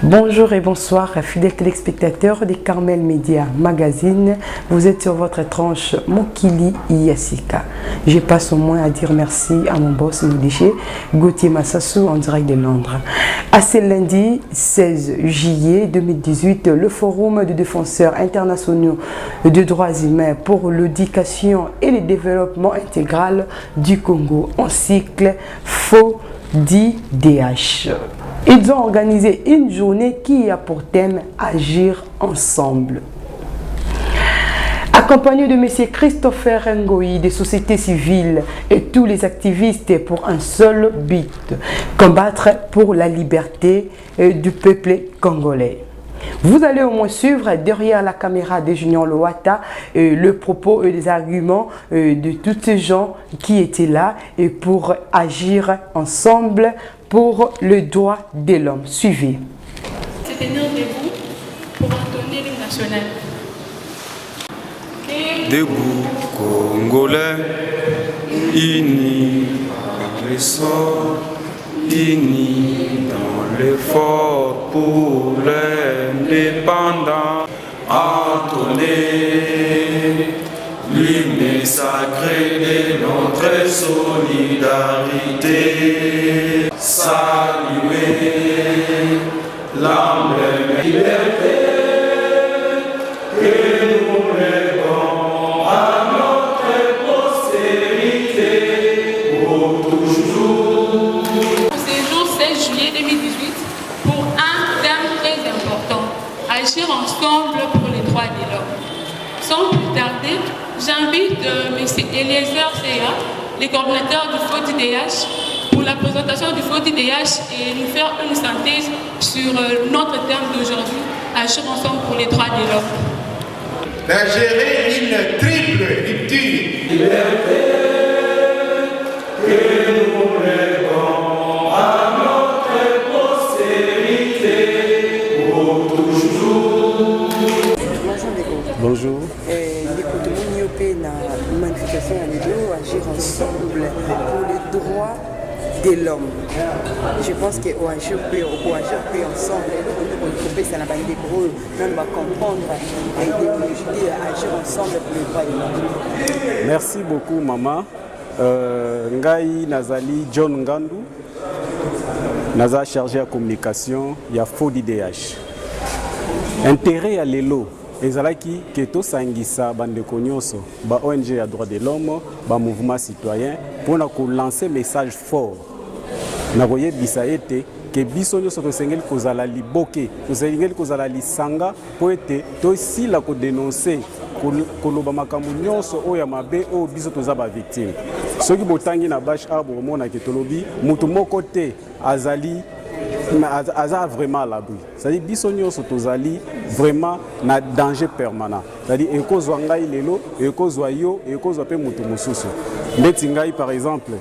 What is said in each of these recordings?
Bonjour et bonsoir, fidèles téléspectateurs de Carmel Media Magazine. Vous êtes sur votre tranche Mokili Yassika. Je passe au moins à dire merci à mon boss Modéché, Gauthier Massassou, en direct de Londres. À ce lundi 16 juillet 2018, le Forum de défenseurs internationaux de droits humains pour l'éducation et le développement intégral du Congo en cycle FODIDH. Ils ont organisé une journée qui a pour thème Agir ensemble. Accompagné de M. Christopher Ngoï des sociétés civiles et tous les activistes pour un seul but, combattre pour la liberté du peuple congolais. Vous allez au moins suivre derrière la caméra de Junior Loata le propos et les arguments de tous ces gens qui étaient là et pour agir ensemble pour le droit de l'homme. Suivez. C'est tenir debout pour entonner l'hymne national. Debout, Congolais, unis par les sorts, unis dans l'effort pour l'indépendance. Entonner l'hymne sacré de notre solidarité. Saluer l'emblème liberté que nous lèvons à notre postérité pour toujours. Ce jour 16 juillet 2018 pour un thème très important, agir ensemble pour les droits de l'homme. Sans plus tarder, j'invite M. Eliezer Seya, le coordinateur du FODIDH, pour la présentation du FODIDH et nous faire une synthèse sur notre thème d'aujourd'hui, agir ensemble pour les droits de l'homme. D'ingérer une triple rupture. Liberté que nous lèvons à notre postérité pour toujours. Bonjour. La manifestation à l'Édo, agir ensemble pour les droits de l'homme. Je pense que agir ensemble, ça n'a pas été pour eux, on va comprendre et agir ensemble pour les droits de l'homme. Merci beaucoup, maman. Ngai Nazali John Ngandu, Naza chargé à communication, il y a FODIDH. Intérêt à l'élo. Ezalaki keto sangisa bandeko nyonso ba ONG à droit de l'homme ba mouvement citoyen pour lancer message fort na koyebisa ete ke biso nyonso tosengeli kozala liboke tosengeli kozala lisanga po ete tosila kodénoncer koloba makambo nyonso oyo ya mabe oyo biso toza ba victime soki botangi na bash arbre omona ke tolobi mutu moko te azali aza vraiment à l'abri. C'est-à-dire biso nyonso tozali vraiment na danger permanent. C'est-à-dire ekozwa ngai lelo, ekozwa yo, ekozwa pe mutu mususu. Ndeti ngai par exemple,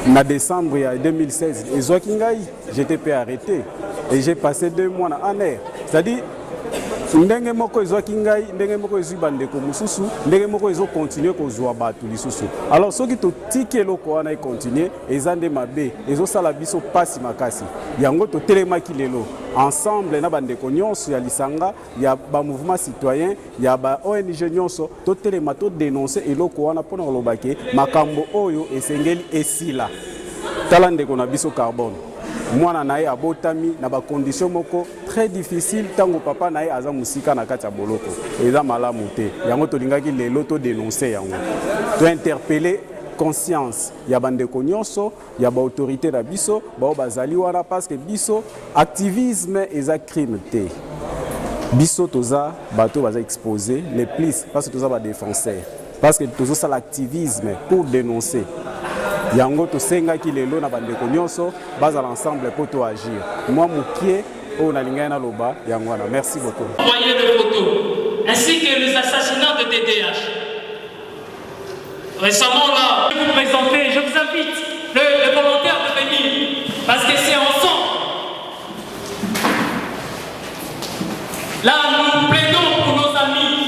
na décembre 2016, ezwaki ngai, j'étais pas arrêté et j'ai passé 2 mois en air. C'est-à-dire ndenge moko ezwaki ngai, ndenge moko ezwi bandeko mususu, ndenge moko ezo continuer kozwa batu lisusu. Alors soki totiki eloko wana e continuer, ezande mabe, ezo sala biso pasi makasi. Yango totelemaki lelo ensemble na bandeko nyonso ya lisanga, ya ba mouvement citoyen, ya ba ONG nyonso, totelema to dénoncer eloko wana pona kolobake makambo oyo esengeli esila. Tala ndeko na biso carbone. Mwana nae abotami na ba condition moko très difficile tango papa nae aza musika na kati ya boloko eza malamu te yango tolingaki lelo to dénoncer yango to interpeller conscience ya bandeko nyonso ya ba autorité na biso ba bazali wana parce que biso activisme eza crime te biso toza bato baza exposé les plus parce que toza ba défenseur parce que tozo ça l'activisme pour dénoncer. Yango to senga ki lelo na bandeko nyonso bazala ensemble pour to agir. Moi mukie o na lingana na loba yango wana. Merci beaucoup. Envoyez des photos ainsi que les assassinats de TDH. Récemment là, je vais vous présenter, je vous invite le volontaire de venir parce que c'est ensemble. Là, nous plaidons pour nos amis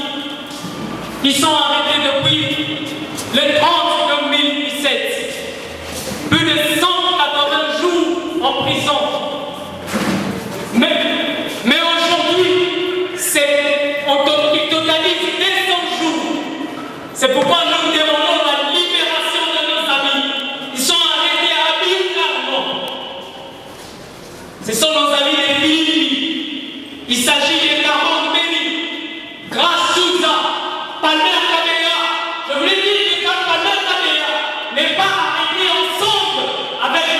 qui sont arrêtés depuis le 30 2017. Plus de 180 jours en prison. Mais C'est pourquoi nous demandons la libération de nos amis. Ils sont arrêtés arbitrairement. Ce sont nos amis des Philippines. Il s'agit de Caron Béni, Grâce Souza, Palmer Kabea. Je voulais dire que quand Palmer Kabea n'est pas arrêté ensemble avec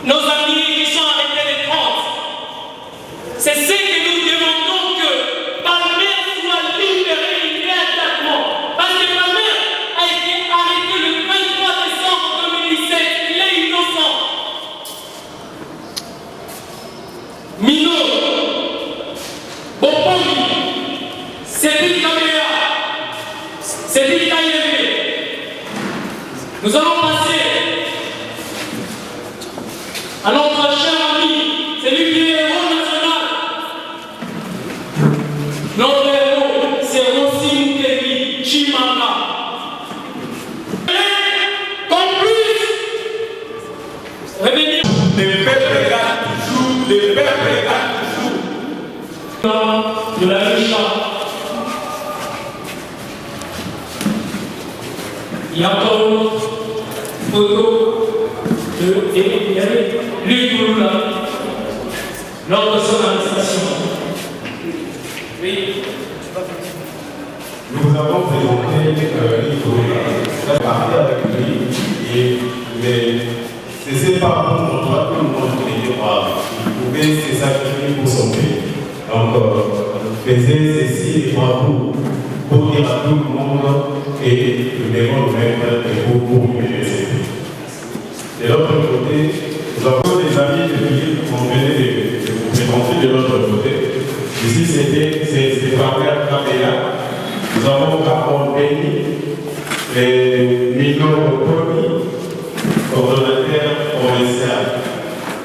nos amis qui sont arrêtés les 30. C'est ce que nous demandons, que Palmer soit libéré immédiatement. Parce que Palmer a été arrêté le 23 décembre 2017. Il est innocent. Mino, Boponi, Cédric Kabea, Cédric Kayembe. Nous allons passer à notre cher ami, celui qui est héros national. Notre héros, c'est Rossi Mukeli Chimanga. Comme plus, revenir. Les peuples gardent toujours, les peuples gardent toujours. De la Richa. Il y a encore une autre photo de Luc Moula lors de son arrestation. Oui. Nous avons présenté l'IFO, parlé avec lui, et c'est pas pour nous, tout le monde il pouvait se sacrifier pour son pays. Donc, faisait ceci et bravo pour dire à tout le monde et nous devons nous mettre pour humilier ces pays. De l'autre côté, nous avons des amis de Philippe qu'on venait de vous présenter de l'autre côté. Ici, c'est Palmer Kabea. Nous avons accompagné les millions de commis, coordonnateurs provincial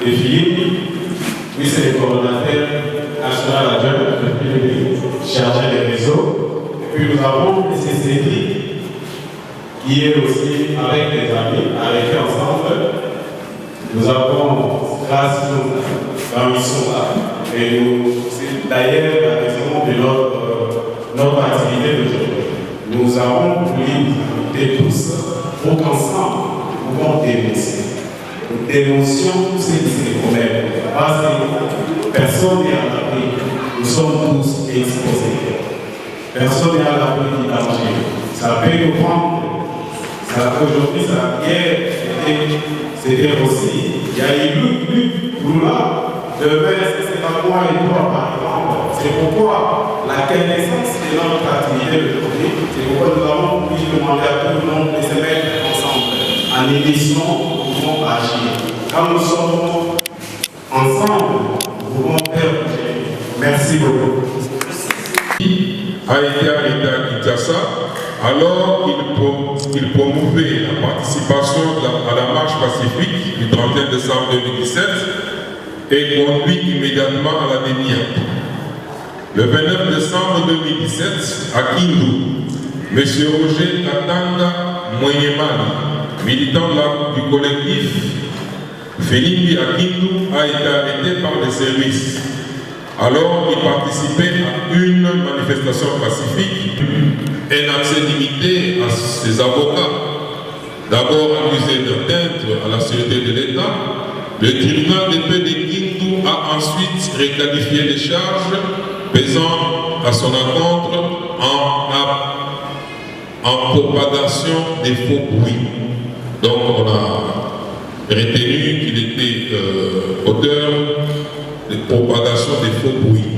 de Philippe. Oui, c'est le coordonnateur national adjoint de Philippe, chargé des réseaux. Et puis nous avons M. Cédric, qui est aussi avec des amis, arrêtés ensemble. Nous avons, grâce à la mission là, et c'est d'ailleurs la raison de notre activité d'aujourd'hui. Nous avons voulu vous inviter tous pour qu'ensemble nous pouvons dénoncer. Nous dénoncions tous ces problèmes. Parce que personne n'est à l'abri. Nous sommes tous exposés. Personne n'est à l'abri du danger. Ça peut nous prendre. Aujourd'hui, ça hier, c'était aussi. Il y a eu Luc Moula. Demain, c'est pas moi et toi, par exemple. C'est pourquoi la connaissance de notre activité d'aujourd'hui, c'est pourquoi nous avons pu demander à tout le monde de se mettre ensemble. En émission, nous pouvons agir. Quand nous sommes ensemble, nous pouvons faire bouger. Merci beaucoup. A été arrêté à Kinshasa alors qu'il promouvait la participation à la marche pacifique du 31 décembre 2017 et conduit immédiatement à la dénia. Le 29 décembre 2017, à Kindu, M. Roger Katanga Moyemani, militant du collectif Philippe à Kindu, a été arrêté par les services. Alors qu'il participait à une manifestation pacifique, un accès limité à ses avocats, d'abord accusé d'atteinte à la sûreté de l'État, le tribunal de paix de Kindu a ensuite requalifié les charges pesant à son encontre en propagation des faux bruits. Donc on a retenu qu'il était auteur de propagation des faux bruits.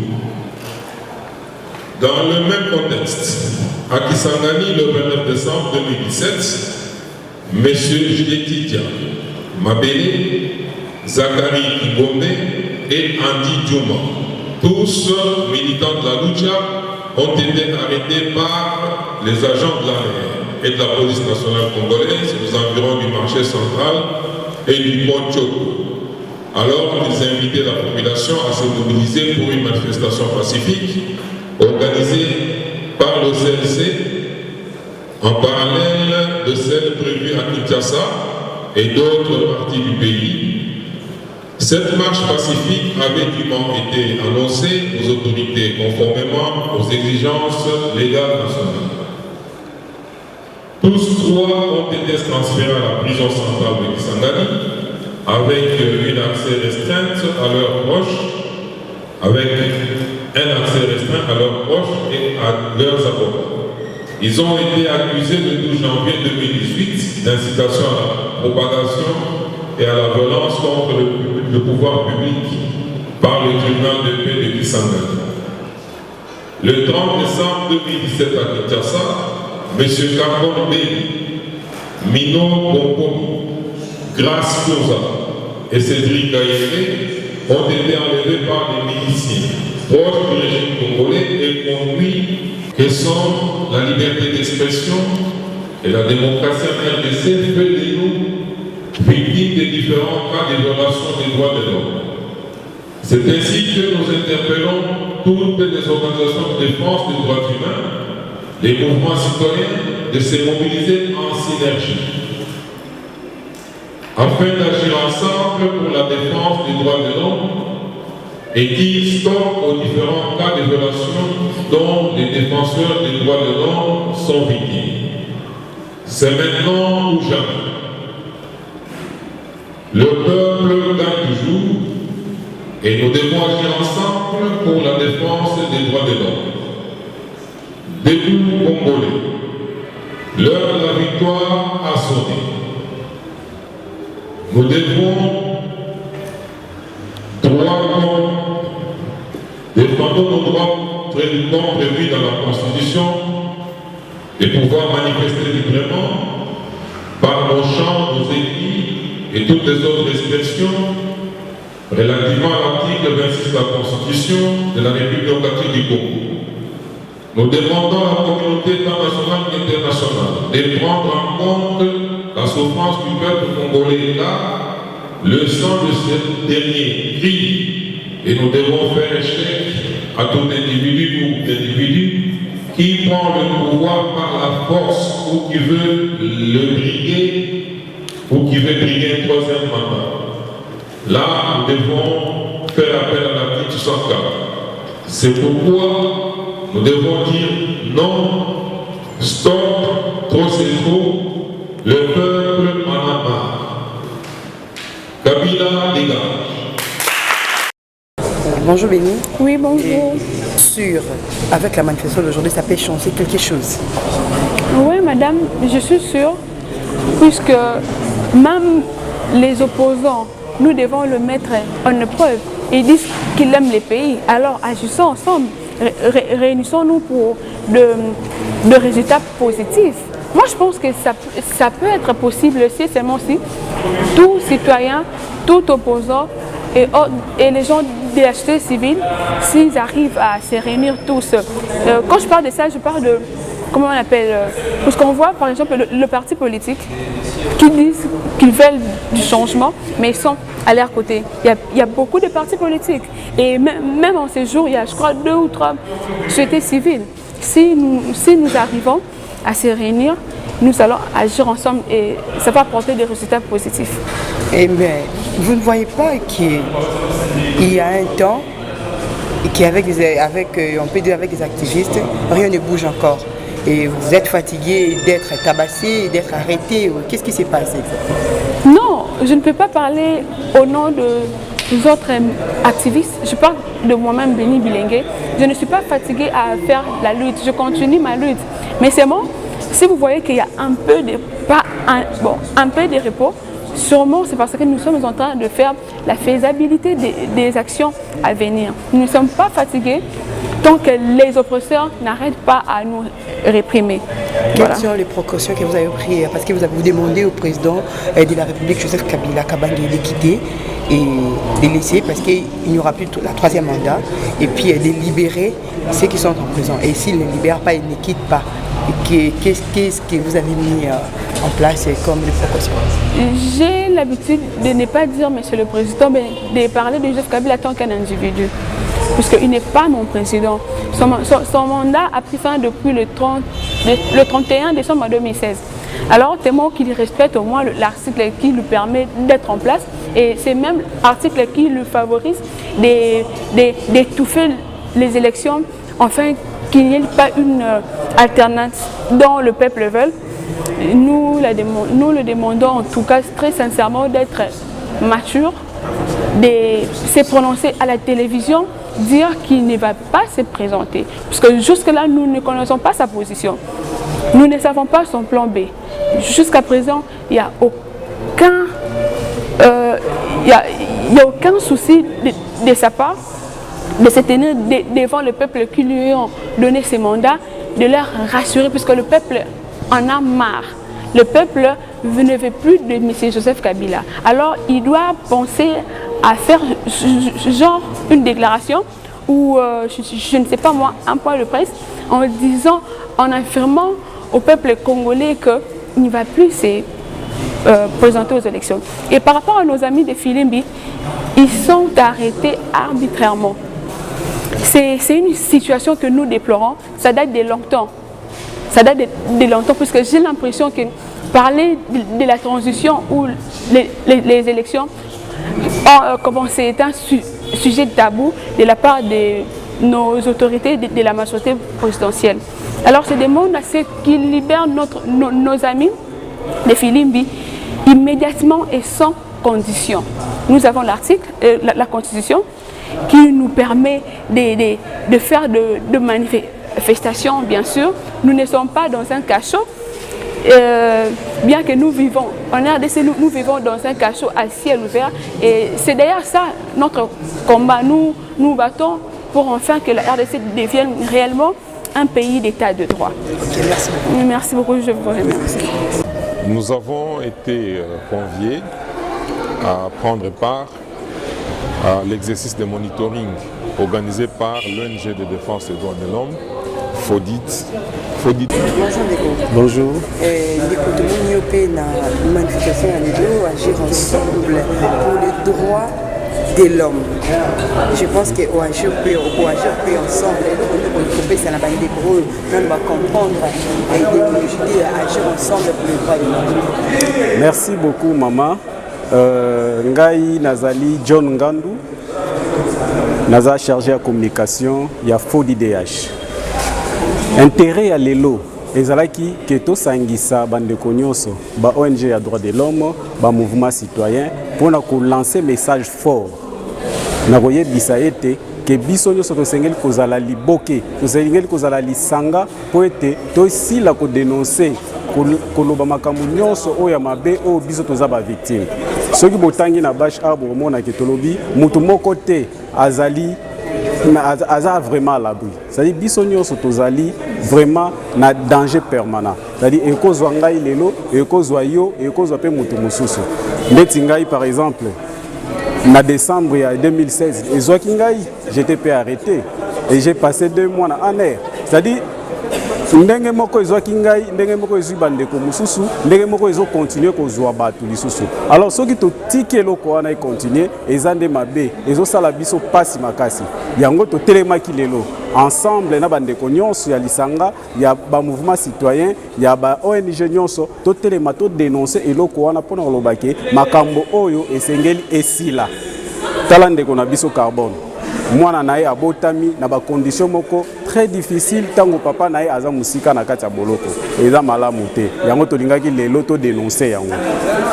Dans le même contexte, à Kisangani, le 29 décembre 2017, M. Julietidia Mabele, Zachary Kibombe et Andy Djouma, tous militants de la Lucha, ont été arrêtés par les agents de l'ARR et de la police nationale congolaise aux environs du marché central et du pont Tchoko. Alors, ils invitaient la population à se mobiliser pour une manifestation pacifique organisée par le CLC en parallèle de celle prévue à Kinshasa et d'autres parties du pays. Cette marche pacifique avait dûment été annoncée aux autorités conformément aux exigences légales nationales. Tous trois ont été transférés à la prison centrale de Kisangani avec un accès restreint à leurs proches, et à leurs avocats. Ils ont été accusés le 12 janvier 2018 d'incitation à la propagation et à la violence contre le pouvoir public par le tribunal de paix de Kisangani. Le 30 décembre 2017 à Kinshasa, M. Kakon Bey, Mino Bombomi, Grace Koza et Cédric Gaïré ont été enlevés par les miliciens proches du régime congolais et conduits que sont la liberté d'expression et la démocratie en RDC fait de nous victimes des différents cas de violation des droits de l'homme. C'est ainsi que nous interpellons toutes les organisations de défense des droits humains, les mouvements citoyens, de se mobiliser en synergie afin d'agir ensemble pour la défense des droits de l'homme et dire stop aux différents cas de violation dont les défenseurs des droits de l'homme sont victimes. C'est maintenant ou jamais. Le peuple gagne toujours et nous devons agir ensemble pour la défense des droits de l'homme. Debout Congolais, l'heure de la victoire a sonné. Nous devons défendre nos droits prévus dans la Constitution et pouvoir manifester librement par nos chants, nos écrits et toutes les autres expressions relativement à l'article 26 de la Constitution de la République démocratique du Congo. Nous demandons à la communauté internationale et internationale de prendre en compte la souffrance du peuple congolais là, le sang de ce dernier crie, et nous devons faire échec à tout individu ou individu qui prend le pouvoir par la force ou qui veut le briguer ou qui veut briguer un troisième mandat. Là, nous devons faire appel à l'article 64. C'est pourquoi nous devons dire non, stop, trop c'est trop, le peuple en a marre. Kabila dégage. Bonjour Béni. Oui, bonjour. Sûr, avec la manifestation d'aujourd'hui, ça peut changer quelque chose. Oui, madame, je suis sûre, puisque même les opposants, nous devons le mettre en épreuve. Ils disent qu'ils aiment les pays, alors agissons ensemble. Réunissons-nous pour de résultats positifs. Moi, je pense que ça peut être possible si seulement si tout citoyen, tout opposant et les gens de la société civile, s'ils arrivent à se réunir tous. Quand je parle de ça, je parle de, comment on appelle, parce qu'on voit par exemple le parti politique qui disent qu'ils veulent du changement, mais ils sont à leur côté. Il y a beaucoup de partis politiques et même en ces jours, il y a je crois 2 ou 3 sociétés civiles. Si nous arrivons à se réunir, nous allons agir ensemble et ça va apporter des résultats positifs. Eh bien, vous ne voyez pas qu'il y a un temps qu'avec on peut dire avec des activistes, rien ne bouge encore. Et vous êtes fatigué d'être tabassé, d'être arrêté. Qu'est-ce qui s'est passé? Non, je ne peux pas parler au nom des autres activistes. Je parle de moi-même, Béni Bilengue. Je ne suis pas fatiguée à faire la lutte. Je continue ma lutte. Mais c'est bon, si vous voyez qu'il y a un peu de repos, sûrement c'est parce que nous sommes en train de faire la faisabilité des actions à venir. Nous ne sommes pas fatigués tant que les oppresseurs n'arrêtent pas à nous réprimer. Quelles sont les précautions que vous avez prises? Parce que vous avez demandé au président de la République, Joseph Kabila Kabange, de quitter et de laisser parce qu'il n'y aura plus la 3e mandat et puis de libérer ceux qui sont en prison. Et s'ils ne libèrent pas, ils ne quittent pas. Qu'est-ce que vous avez mis en place comme des précautions? J'ai l'habitude de ne pas dire Monsieur le Président, mais de parler de Joseph Kabila tant qu'un individu. Puisqu'il n'est pas mon président. Son mandat a pris fin depuis le 31 décembre 2016. Alors tellement qu'il respecte au moins l'article qui lui permet d'être en place, et c'est même l'article qui lui favorise d'étouffer les élections, afin qu'il n'y ait pas une alternance dont le peuple veut. Nous le demandons en tout cas très sincèrement d'être mature, de se prononcer à la télévision, dire qu'il ne va pas se présenter. Parce que jusque-là, nous ne connaissons pas sa position. Nous ne savons pas son plan B. Jusqu'à présent, il n'y a aucun souci de sa part de se tenir devant le peuple qui lui ont donné ses mandats, de leur rassurer, puisque le peuple en a marre. Le peuple ne veut plus de M. Joseph Kabila. Alors, il doit penser à faire genre une déclaration ou, je ne sais pas moi, un point de presse, en disant, en affirmant au peuple congolais qu'il ne va plus se présenter aux élections. Et par rapport à nos amis de Filimbi, ils sont arrêtés arbitrairement. C'est une situation que nous déplorons, ça date de longtemps. Ça date de longtemps, puisque j'ai l'impression que parler de la transition ou les élections, c'est un sujet tabou de la part de nos autorités de la majorité présidentielle. Alors je demande à ceux qui libèrent nos amis de Filimbi immédiatement et sans condition. Nous avons l'article, la Constitution, qui nous permet de faire de manifestations, bien sûr. Nous ne sommes pas dans un cachot, bien que nous vivons, en RDC, nous vivons dans un cachot à ciel ouvert. Et c'est d'ailleurs ça notre combat. Nous battons pour enfin que la RDC devienne réellement un pays d'état de droit. Okay, merci beaucoup. Merci beaucoup, je vous remercie. Nous avons été conviés à prendre part à l'exercice de monitoring organisé par l'ONG de défense des droits de l'homme, FODIT. Bonjour Nico. Bonjour. Nico, tout le monde est dans la manifestation à l'île, agir ensemble pour les droits de l'homme. Je pense qu'on agir ensemble, c'est la banque des gros, on va comprendre l'idéologie agir ensemble pour les droits de l'homme. Merci beaucoup maman. Ngai Nazali John Ngandu, Naza chargé à communication, il y a FODIDH. Intérêt à l'élo, ezalaki keto sangisa bandeko nyonso, ba ONG à droit de l'homme, ba mouvement citoyen, pour lancer message fort. Nakoye bisaete que biso nyonso tosengeli kozala liboke, tosengeli kozala lisanga po ete tosila ko dénoncer koloba makambo nyonso oyo ya mabe oyo biso toza ba victime. Soki botangi na bash abo mona ke tolobi mutu moko te azali aza vraiment à l'abri. C'est-à-dire biso nyonso tozali vraiment na danger permanent. C'est-à-dire ekozwa ngai lelo, ekozwa yo, ekozwa pe mutu mususu. Ndeti ngai par exemple en décembre 2016, j'étais pas arrêté et j'ai passé 2 mois en air. C'est-à-dire, ndenge moko ezwaki ngai, ndenge moko ezwi bandeko mususu, ndenge moko ezo continuer kozwa batu lisusu. Alors soki to tiki eloko wana continuer, ezande mabe, ezo sala biso pasi makasi. Yango to telemaki lelo ensemble na bandeko nyonso ya lisanga, ya ba mouvement citoyen, ya ba ONG nyonso, to telema to dénoncer eloko wana pona kolobake makambo oyo esengeli esila. Tala ndeko na biso carbone. Mwana nae abotami na ba condition moko très difficile tango papa nae aza musika na kati ya boloko eza malamu te yango tolingaki lelo to dénoncer yango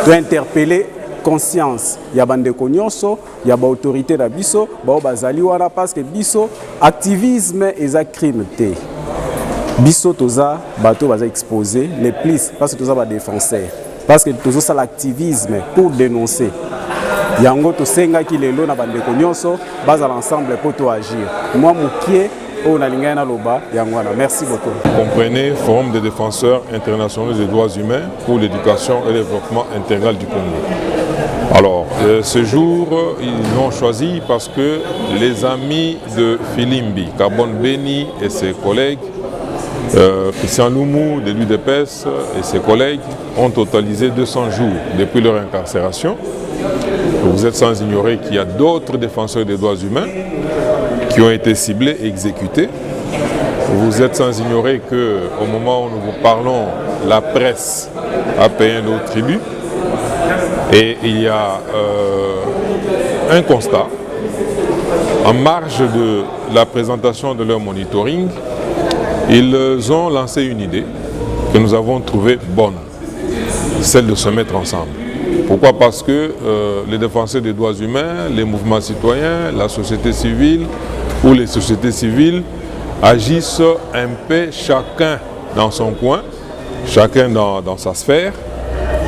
to interpeller conscience ya bandeko nyonso ya ba autorité na biso ba bazali wana parce que biso activisme eza crime te biso toza bato baza exposé les plus parce que toza ba défenseur parce que tozo ça l'activisme pour dénoncer. Yango to senga ki lelo na bandeko nyonso bazala ensemble pour to agir. Moi mukie o na lingana loba yangwana. Merci beaucoup. Comprenez Forum des défenseurs internationaux des droits humains pour l'éducation et le développement intégral du Congo. Alors, ce jour, ils l'ont choisi parce que les amis de Filimbi, Carbone Beni et ses collègues, Christian Loumou de l'UDPS et ses collègues ont totalisé 200 jours depuis leur incarcération. Vous êtes sans ignorer qu'il y a d'autres défenseurs des droits humains qui ont été ciblés et exécutés. Vous êtes sans ignorer qu'au moment où nous vous parlons, la presse à payer d'autres tributs. Et il y a un constat. En marge de la présentation de leur monitoring, ils ont lancé une idée que nous avons trouvée bonne, celle de se mettre ensemble. Pourquoi? Parce que les défenseurs des droits humains, les mouvements citoyens, la société civile ou les sociétés civiles agissent un peu chacun dans son coin, chacun dans sa sphère,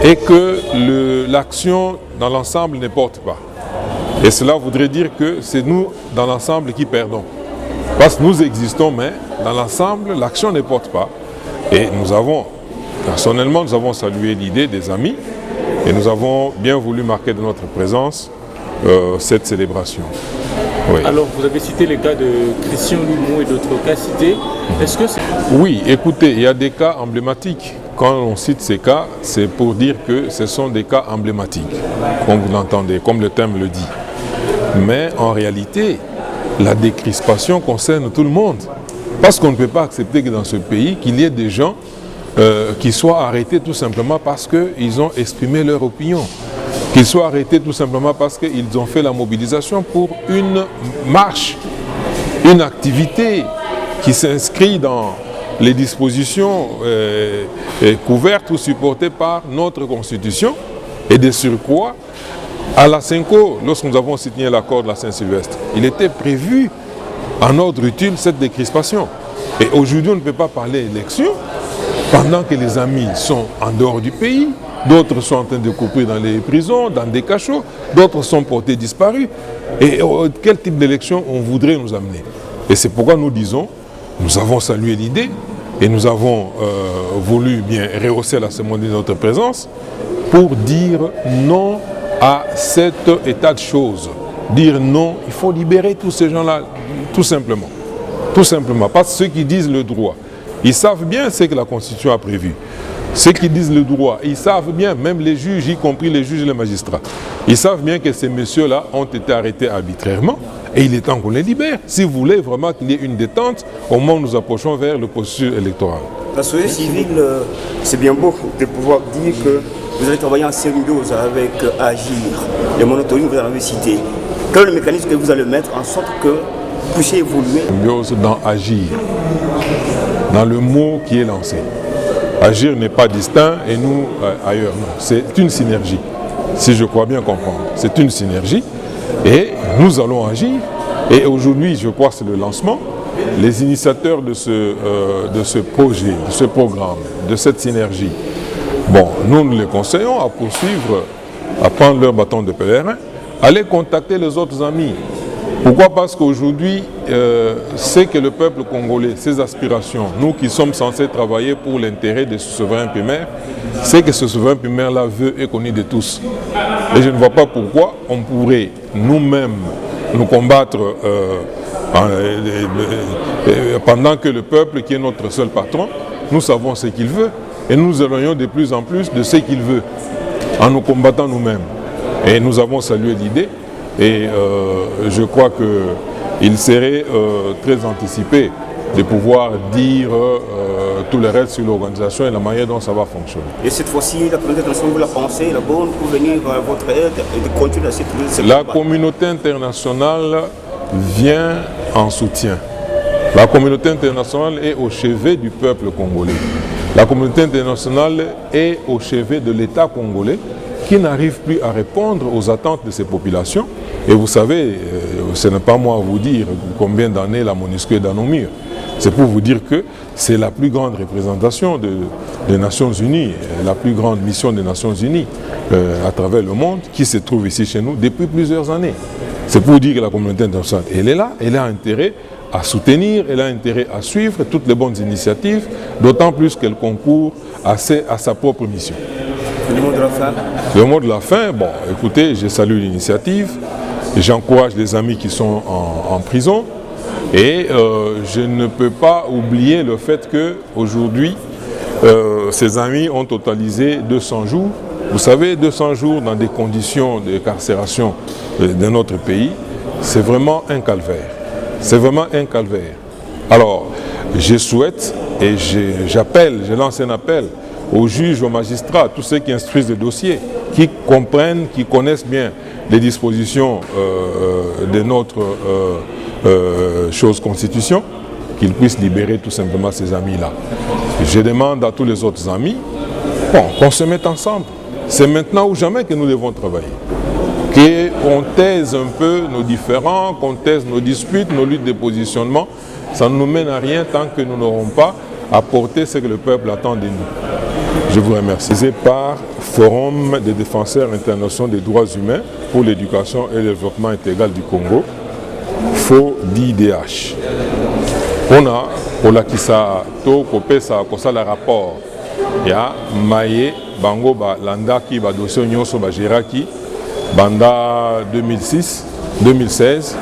et que l'action dans l'ensemble ne porte pas. Et cela voudrait dire que c'est nous, dans l'ensemble, qui perdons. Parce que nous existons, mais dans l'ensemble, l'action ne porte pas. Et nous avons, personnellement, nous avons salué l'idée des amis et nous avons bien voulu marquer de notre présence cette célébration. Oui. Alors, vous avez cité les cas de Christian Lumou et d'autres cas cités. Est-ce que c'est... Oui, écoutez, il y a des cas emblématiques. Quand on cite ces cas, c'est pour dire que ce sont des cas emblématiques, comme vous l'entendez, comme le terme le dit. Mais en réalité, la décrispation concerne tout le monde. Parce qu'on ne peut pas accepter que dans ce pays, qu'il y ait des gens qui soient arrêtés tout simplement parce qu'ils ont exprimé leur opinion. Qu'ils soient arrêtés tout simplement parce qu'ils ont fait la mobilisation pour une marche, une activité qui s'inscrit dans les dispositions couvertes ou supportées par notre Constitution. Et de surcroît, à la Cinco, lorsque nous avons signé l'accord de la Saint-Sylvestre, il était prévu en ordre utile cette décrispation. Et aujourd'hui, on ne peut pas parler d'élection pendant que les amis sont en dehors du pays, d'autres sont en train de couper dans les prisons, dans des cachots, d'autres sont portés disparus. Et quel type d'élection on voudrait nous amener? Et c'est pourquoi nous disons, nous avons salué l'idée et nous avons voulu bien rehausser la cérémonie de notre présence pour dire non à cet état de choses. Dire non, il faut libérer tous ces gens-là, tout simplement. Tout simplement, parce que ceux qui disent le droit, ils savent bien ce que la Constitution a prévu. Ceux qui disent le droit, ils savent bien, même les juges, y compris les juges et les magistrats, ils savent bien que ces messieurs-là ont été arrêtés arbitrairement et il est temps qu'on les libère. Si vous voulez vraiment qu'il y ait une détente, au moment où nous approchons vers le processus électoral. La société civile, c'est bien beau de pouvoir dire que vous allez travailler en symbiose avec Agir, le monitoring que vous avez cité. Quel est le mécanisme que vous allez mettre en sorte que vous puissiez évoluer? Symbiose dans Agir, dans le mot qui est lancé. Agir n'est pas distinct et nous ailleurs, non. C'est une synergie, si je crois bien comprendre. C'est une synergie et nous allons agir. Et aujourd'hui, je crois que c'est le lancement. Les initiateurs de ce projet, de ce programme, de cette synergie, bon, nous les conseillons à poursuivre, à prendre leur bâton de pèlerin, aller contacter les autres amis. Pourquoi? Parce qu'aujourd'hui, c'est que le peuple congolais, ses aspirations, nous qui sommes censés travailler pour l'intérêt de ce souverain primaire, c'est que ce souverain primaire-là veut et connu de tous. Et je ne vois pas pourquoi on pourrait nous-mêmes nous combattre pendant que le peuple, qui est notre seul patron, nous savons ce qu'il veut et nous nous éloignons de plus en plus de ce qu'il veut en nous combattant nous-mêmes. Et nous avons salué l'idée. Et je crois qu'il serait très anticipé de pouvoir dire tout le reste sur l'organisation et la manière dont ça va fonctionner. Et cette fois-ci, la communauté internationale, vous la pensez, la bonne pour venir à votre aide et de continuer à cette La communauté internationale vient en soutien. La communauté internationale est au chevet du peuple congolais. La communauté internationale est au chevet de l'État congolais qui n'arrive plus à répondre aux attentes de ces populations. Et vous savez, ce n'est pas moi à vous dire combien d'années la MONUSCO est dans nos murs. C'est pour vous dire que c'est la plus grande représentation des Nations Unies, la plus grande mission des Nations Unies à travers le monde qui se trouve ici chez nous depuis plusieurs années. C'est pour dire que la communauté internationale, elle est là, elle a intérêt à soutenir, elle a intérêt à suivre toutes les bonnes initiatives, d'autant plus qu'elle concourt à sa propre mission. Le mot de la fin? Le mot de la fin, bon, écoutez, je salue l'initiative, j'encourage les amis qui sont en prison et je ne peux pas oublier le fait qu'aujourd'hui, ces amis ont totalisé 200 jours. Vous savez, 200 jours dans des conditions de carcération de notre pays, c'est vraiment un calvaire. C'est vraiment un calvaire. Alors, je souhaite et je lance un appel aux juges, aux magistrats, tous ceux qui instruisent les dossiers, qui comprennent, qui connaissent bien les dispositions de notre chose constitution, qu'ils puissent libérer tout simplement ces amis-là. Je demande à tous les autres amis qu'on se mette ensemble. C'est maintenant ou jamais que nous devons travailler. Qu'on taise un peu nos différends, qu'on taise nos disputes, nos luttes de positionnement. Ça ne nous mène à rien tant que nous n'aurons pas apporté ce que le peuple attend de nous. Je vous remercie. C'est par Forum des défenseurs internationaux des droits humains pour l'éducation et le développement intégral du Congo, FODIDH. On a, pour la Kisa, to kopesa kosala rapport, ya maye bango ba landaki ba dossier nyonso ba géraki banda 2006, 2016,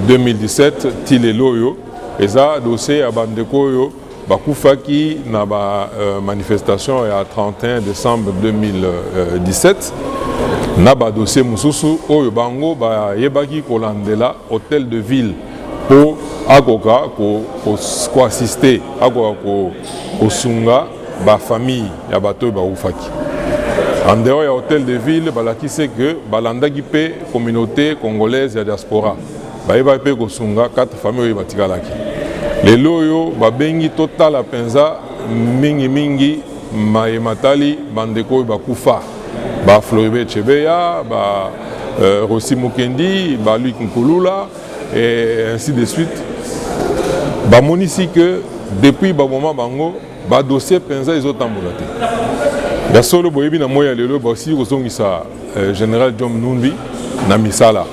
2017 tilelo yo eza dossier ya bandeko yo bakufaki na ba manifestation ya 31 décembre 2017 na ba dossier mususu oyo bango ba yebaki kolandela hôtel de ville pour akoka ko assister akoka ko sunga ba famille ya bato ba ufaki. En dehors ya hôtel de ville balakise que balandaki pe communauté congolaise ya diaspora ba pe ko sunga 4 familles batikalaki. Lelo yo babengi totala penza mingi matali bandeko bakufa ba Floribert Chebeya ba Rossi Mukendi ba Luc Nkulula et ainsi de suite. Ba monisi que depuis ba moment bango ba dossier penza izotambola te. Ya solo boyebi na moya lelo ba aussi kozongisa général John Numbi na misala.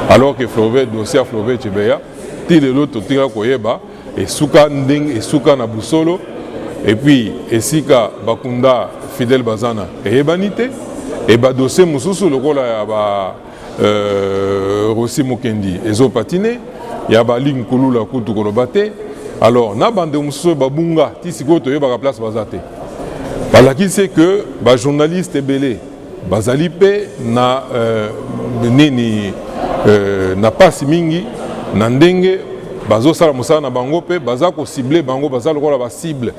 Alors que Floribert dossier Floribert Chebeya ti lelo to tira koyeba et suka ndeng et suka na busolo et puis esika bakunda Fidel Bazana et ebanité et ba dossier mususu lokola ya ba Rossi Mukendi ezo patiné ya ba ligne kulula kutu kolobate. Alors na bande mususu babunga ti siko to yeba ka place bazate balakisi que ba journaliste ebele bazali pe na nini na pasi mingi na ndenge bazo sala musala na bango pe baza ko cibler bango baza lokola ba cible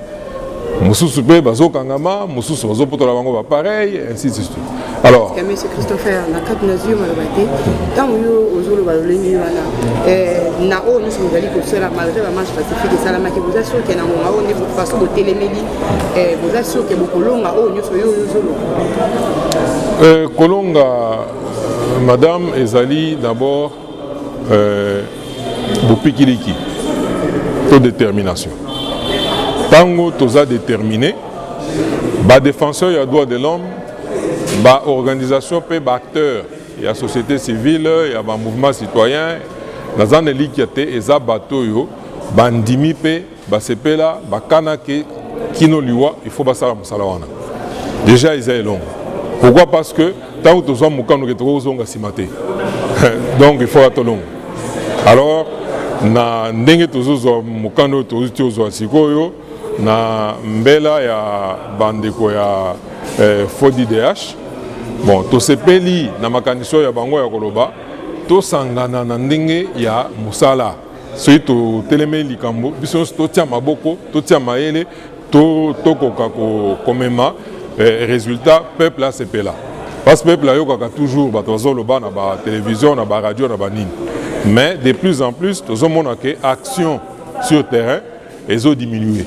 mususu pe bazo kangama mususu bazo potola bango ba pareil ainsi de suite. Alors monsieur Christopher na kat nazio malabate tant yo ozolo baloleni wana na o nous sommes allés pour cela malgré la marche pacifique et salama que vous assurez que na monga on est pour façon de télémédi vous assurez que beaucoup longa o nous yo ozolo kolonga madame Ezali d'abord bopikiliki to détermination tango toza déterminé ba défenseur ya droit de l'homme ba organisation pe ba acteur ya société civile ya ba mouvement citoyen naza na likiate eza bato yo bandimi pe ba sepela ba kanake kino liwa il faut basala musala wana déjà ils est long. Pourquoi? Parce que tant que toza mukano ke tozonga simate donc il faut être long. Alors na ndenge tozozwa mukano tozozwa sikoyo na mbela ya bandeko ya FODIDH. Bon, tosepeli na makandiso ya bango ya koloba tosangana na ndenge ya musala soki totelemi likambo biso totia maboko totia mayele tokoka komema résultat peuple asepela parce que peuple ayokaka toujours bato bazoloba na ba télévision na ba radio na ba nini. Mais de plus en plus, nous avons que action sur terrain et diminuer.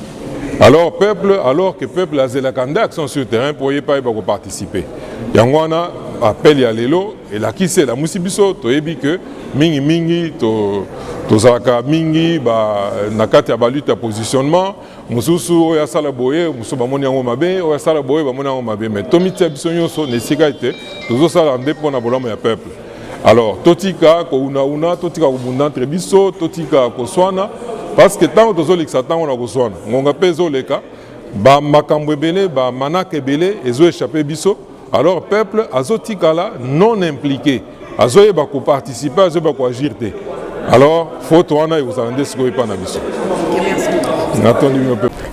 Alors que le peuple a la action sur terrain pour y participer. Yangwana appelle à l'élo et la qui c'est la musibiso to ebi que mingi to zaka mingi ba nakati ya balutte à positionnement mususu ya sala boye musu ba moni yango mabe o ya sala boye ba moni yango mabe mais to mitia biso nyonso ne sikaite to sala ndepo na bolamo ya peuple. Alors, totika ko una totika ko bunda entre biso, totika ko swana parce que tant que tozolika tant on a ko swana. Ngonga pezo leka ba makambo ebele ba manaka ebele ezo échapper biso. Alors peuple azotika là non impliqué. Azoye ba ko participer, azoye ba ko agir te. Alors faut wana et vous allez ce ko pas na biso. Merci.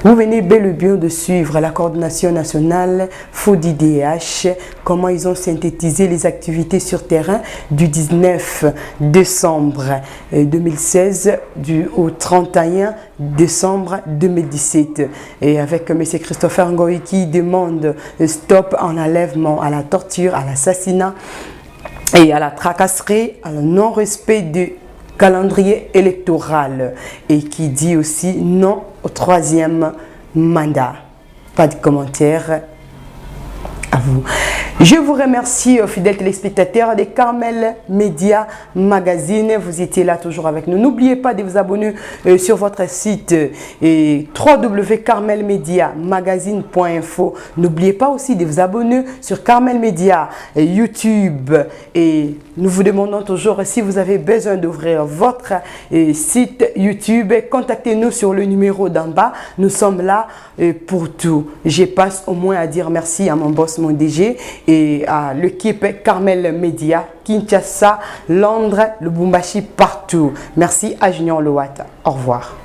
Vous venez bel et bien de suivre la coordination nationale FODIDH, comment ils ont synthétisé les activités sur terrain du 19 décembre 2016 au 31 décembre 2017. Et avec M. Christopher Ngoï qui demande stop en enlèvement, à la torture, à l'assassinat et à la tracasserie, à le non-respect du calendrier électoral, et qui dit aussi non au 3e mandat. Pas de commentaires à vous. Je vous remercie, fidèles téléspectateurs de Carmel Media Magazine. Vous étiez là toujours avec nous. N'oubliez pas de vous abonner sur votre site www.carmelmediamagazine.info. N'oubliez pas aussi de vous abonner sur Carmel Media YouTube. Et nous vous demandons toujours, si vous avez besoin d'ouvrir votre site YouTube, contactez-nous sur le numéro d'en bas. Nous sommes là pour tout. Je passe au moins à dire merci à mon boss, mon DG, et à l'équipe Carmel Media, Kinshasa, Londres, Lubumbashi, partout. Merci à Junior Lowata. Au revoir.